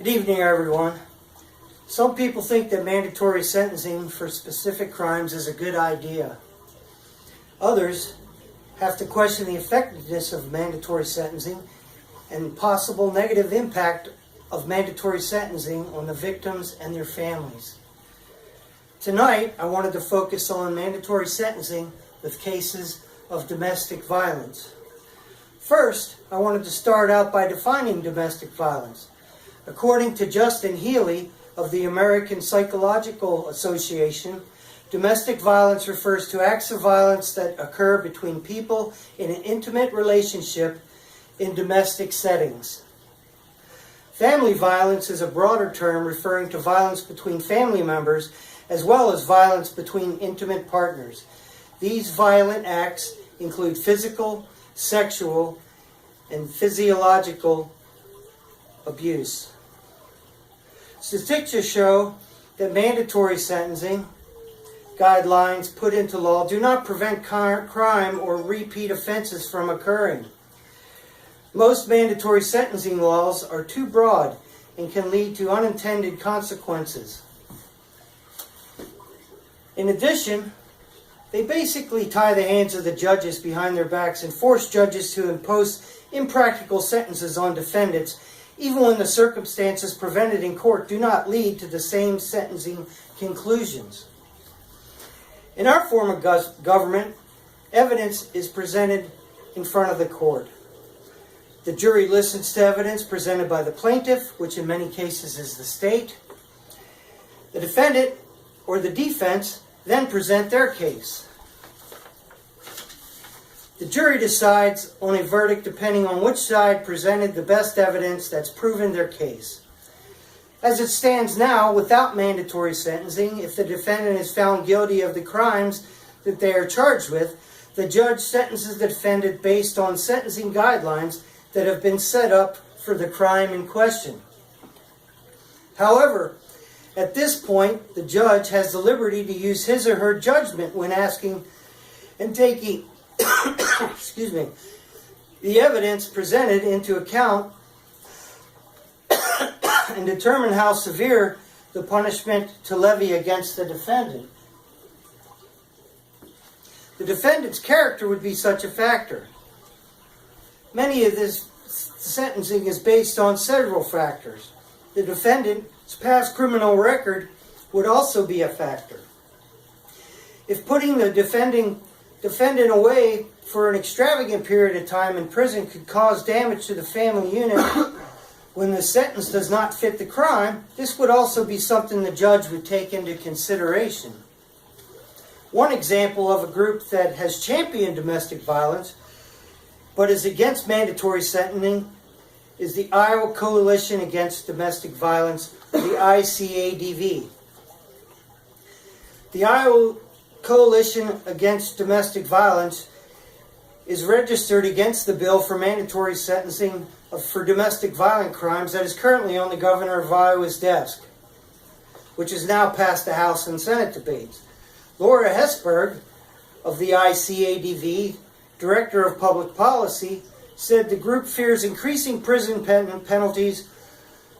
Good evening, everyone. Some people think that mandatory sentencing for specific crimes is a good idea. Others have to question the effectiveness of mandatory sentencing and possible negative impact of mandatory sentencing on the victims and their families. Tonight, I wanted to focus on mandatory sentencing with cases of domestic violence. First, I wanted to start out by defining domestic violence. According to Justin Healy of the American Psychological Association, domestic violence refers to acts of violence that occur between people in an intimate relationship in domestic settings. Family violence is a broader term referring to violence between family members as well as violence between intimate partners. These violent acts include physical, sexual, and physiological abuse. Statistics show that mandatory sentencing guidelines put into law do not prevent crime or repeat offenses from occurring. Most mandatory sentencing laws are too broad and can lead to unintended consequences. In addition, they basically tie the hands of the judges behind their backs and force judges to impose impractical sentences on defendants, even when the circumstances presented in court do not lead to the same sentencing conclusions. In our form of government, evidence is presented in front of the court. The jury listens to evidence presented by the plaintiff, which in many cases is the state. The defendant or the defense then present their case. The jury decides on a verdict depending on which side presented the best evidence that's proven their case. As it stands now, without mandatory sentencing, if the defendant is found guilty of the crimes that they are charged with, the judge sentences the defendant based on sentencing guidelines that have been set up for the crime in question. However, at this point, the judge has the liberty to use his or her judgment when asking and taking the evidence presented into account and determine how severe the punishment to levy against the defendant. The defendant's character would be such a factor. Many of this sentencing is based on several factors. The defendant's past criminal record would also be a factor. If putting the defendant away for an extravagant period of time in prison could cause damage to the family unit when the sentence does not fit the crime, this would also be something the judge would take into consideration. One example of a group that has championed domestic violence but is against mandatory sentencing is the Iowa Coalition Against Domestic Violence, the ICADV. The Iowa Coalition Against Domestic Violence is registered against the bill for mandatory sentencing for domestic violent crimes that is currently on the governor of Iowa's desk, which is now past the House and Senate debates. Laura Hesberg of the ICADV, Director of Public Policy, said the group fears increasing prison penalties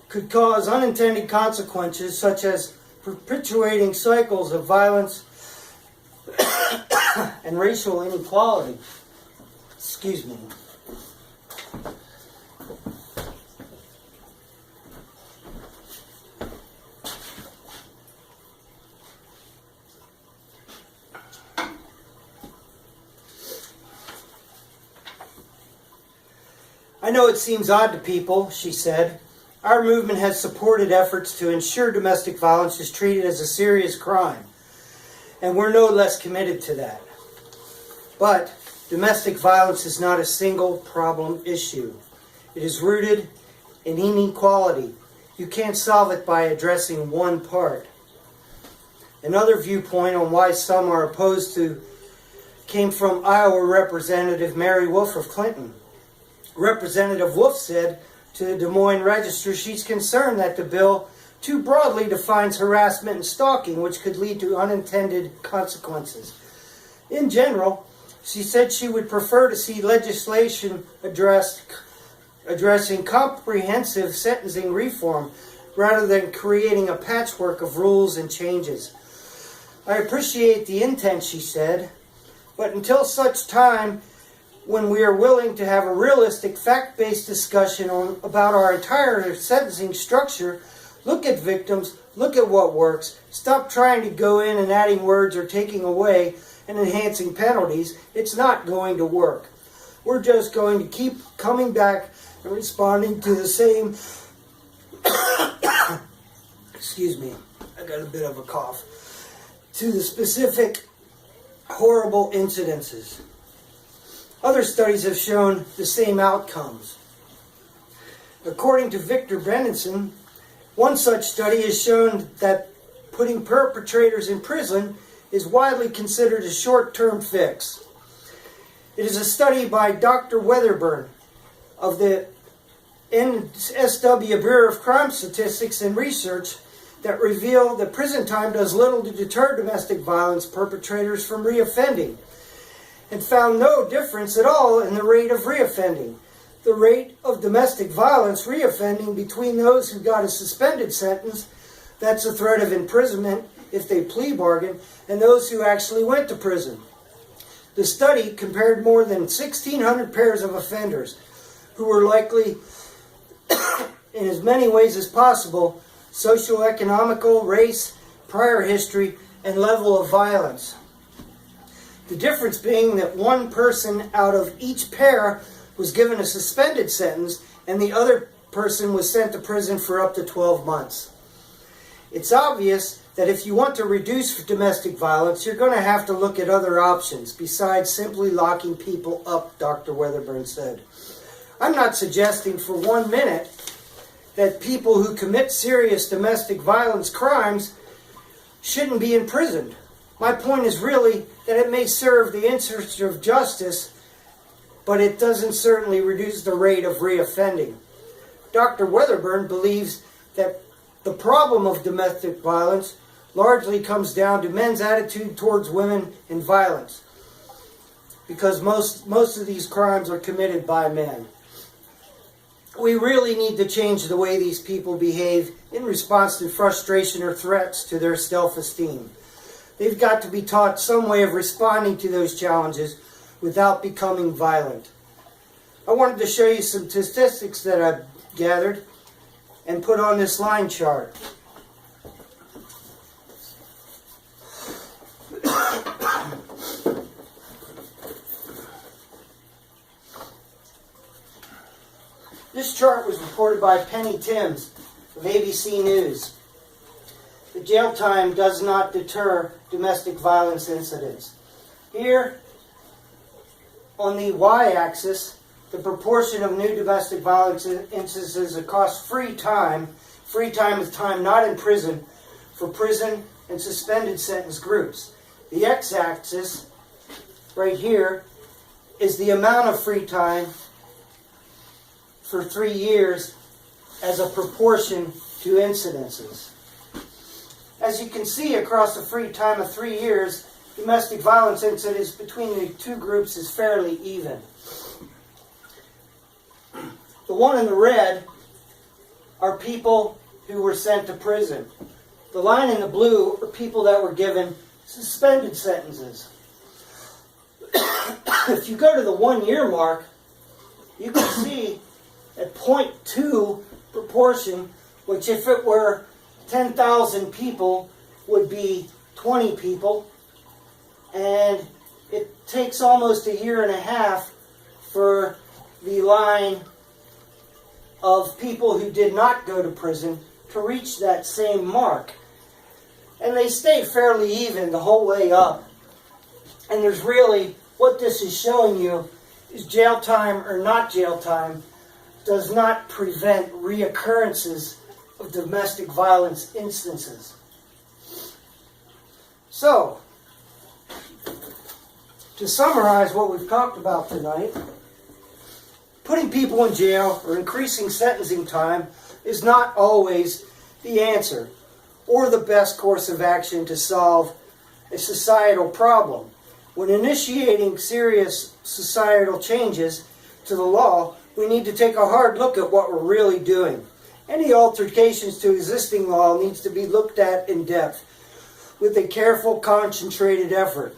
could cause unintended consequences such as perpetuating cycles of violence and racial inequality. Excuse me. I know it seems odd to people, she said. Our movement has supported efforts to ensure domestic violence is treated as a serious crime, and we're no less committed to that. But domestic violence is not a single problem issue. It is rooted in inequality. You can't solve it by addressing one part. Another viewpoint on why some are opposed to came from Iowa Representative Mary Wolf of Clinton. Representative Wolf said to the Des Moines Register she's concerned that the bill too broadly defines harassment and stalking, which could lead to unintended consequences. In general, she said she would prefer to see legislation addressing comprehensive sentencing reform rather than creating a patchwork of rules and changes. I appreciate the intent, she said, but until such time when we are willing to have a realistic, fact-based discussion about our entire sentencing structure, look at victims, look at what works, stop trying to go in and adding words or taking away and enhancing penalties, it's not going to work. We're just going to keep coming back and responding to the same, excuse me, I got a bit of a cough, to the specific horrible incidences. Other studies have shown the same outcomes. According to Victor Benenson, one such study has shown that putting perpetrators in prison is widely considered a short-term fix. It is a study by Dr. Weatherburn of the NSW Bureau of Crime Statistics and Research that reveal that prison time does little to deter domestic violence perpetrators from reoffending, and found no difference at all in the rate of reoffending. The rate of domestic violence reoffending between those who got a suspended sentence, that's a threat of imprisonment if they plea bargain, and those who actually went to prison. The study compared more than 1,600 pairs of offenders who were likely, in as many ways as possible, socioeconomical, race, prior history, and level of violence. The difference being that one person out of each pair was given a suspended sentence and the other person was sent to prison for up to 12 months. It's obvious that if you want to reduce domestic violence, you're going to have to look at other options besides simply locking people up, Dr. Weatherburn said. I'm not suggesting for 1 minute that people who commit serious domestic violence crimes shouldn't be imprisoned. My point is really that it may serve the interest of justice, but it doesn't certainly reduce the rate of reoffending. Dr. Weatherburn believes that the problem of domestic violence largely comes down to men's attitude towards women and violence, because most of these crimes are committed by men. We really need to change the way these people behave in response to frustration or threats to their self-esteem. They've got to be taught some way of responding to those challenges without becoming violent. I wanted to show you some statistics that I've gathered and put on this line chart. This chart was reported by Penny Timms of ABC News. The jail time does not deter domestic violence incidents. Here, on the y-axis, the proportion of new domestic violence instances across free time is time not in prison, for prison and suspended sentence groups. The x-axis, right here, is the amount of free time for 3 years as a proportion to incidences. As you can see, across the free time of 3 years, domestic violence incidents between the two groups is fairly even. The one in the red are people who were sent to prison. The line in the blue are people that were given suspended sentences. If you go to the 1 year mark, you can see at 0.2 proportion, which if it were 10,000 people would be 20 people, and it takes almost a year and a half for the line of people who did not go to prison to reach that same mark. And they stay fairly even the whole way up. And there's really, what this is showing you is jail time or not jail time does not prevent reoccurrences of domestic violence instances. So, to summarize what we've talked about tonight, putting people in jail or increasing sentencing time is not always the answer or the best course of action to solve a societal problem. When initiating serious societal changes to the law, we need to take a hard look at what we're really doing Any alterations to existing law needs to be looked at in depth with a careful, concentrated effort.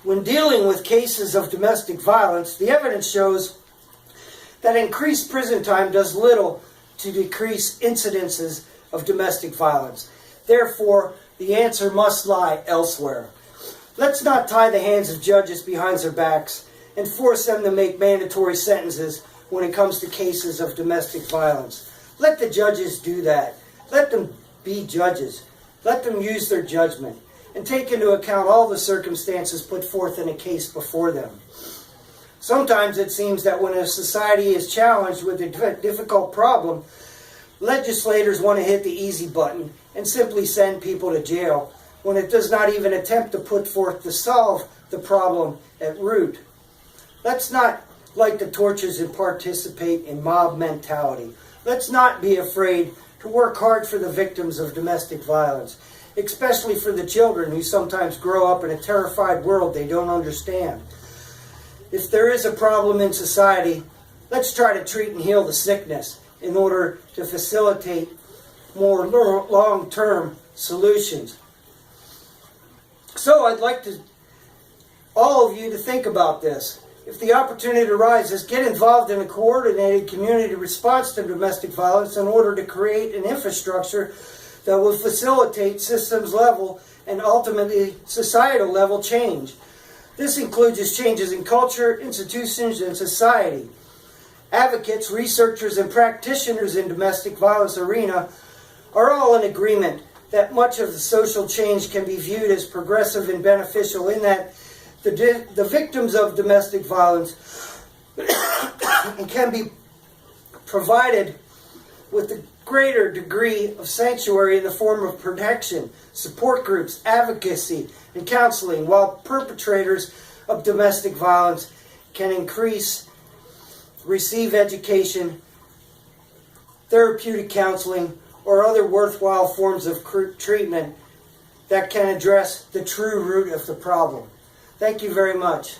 When dealing with cases of domestic violence, the evidence shows that increased prison time does little to decrease incidences of domestic violence. Therefore, the answer must lie elsewhere. Let's not tie the hands of judges behind their backs and force them to make mandatory sentences when it comes to cases of domestic violence. Let the judges do that. Let them be judges. Let them use their judgment and take into account all the circumstances put forth in a case before them. Sometimes it seems that when a society is challenged with a difficult problem, legislators want to hit the easy button and simply send people to jail when it does not even attempt to put forth to solve the problem at root. Let's not light the torches and participate in mob mentality. Let's not be afraid to work hard for the victims of domestic violence, especially for the children who sometimes grow up in a terrified world they don't understand. If there is a problem in society, let's try to treat and heal the sickness in order to facilitate more long-term solutions. So I'd like all of you to think about this. If the opportunity arises, get involved in a coordinated community response to domestic violence in order to create an infrastructure that will facilitate systems level and ultimately societal level change. This includes changes in culture, institutions, and society. Advocates, researchers, and practitioners in domestic violence arena are all in agreement that much of the social change can be viewed as progressive and beneficial in that the victims of domestic violence can be provided with a greater degree of sanctuary in the form of protection, support groups, advocacy, and counseling, while perpetrators of domestic violence can receive education, therapeutic counseling, or other worthwhile forms of treatment that can address the true root of the problem. Thank you very much.